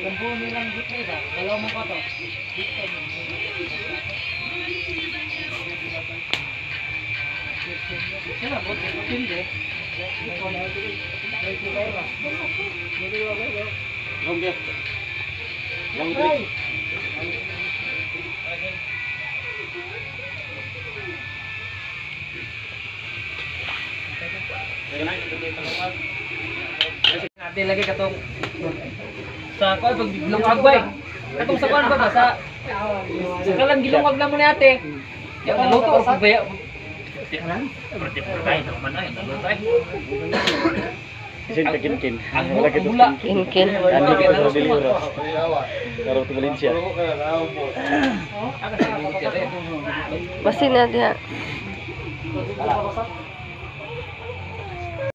Lampu nilang dito ba? Dalawa mo pa to. Sila bot butin deh. Natin lagi katong sa kuan pag gilungag bay. Katong sa kuan ba sa kalang gilungag na mo ni ate. Ya luto or baya. Berarti kain man ay nalutay. Isin kin. Wala kita Kin. Andi kita sa Biliro. Karo to Valencia. Basin na dia.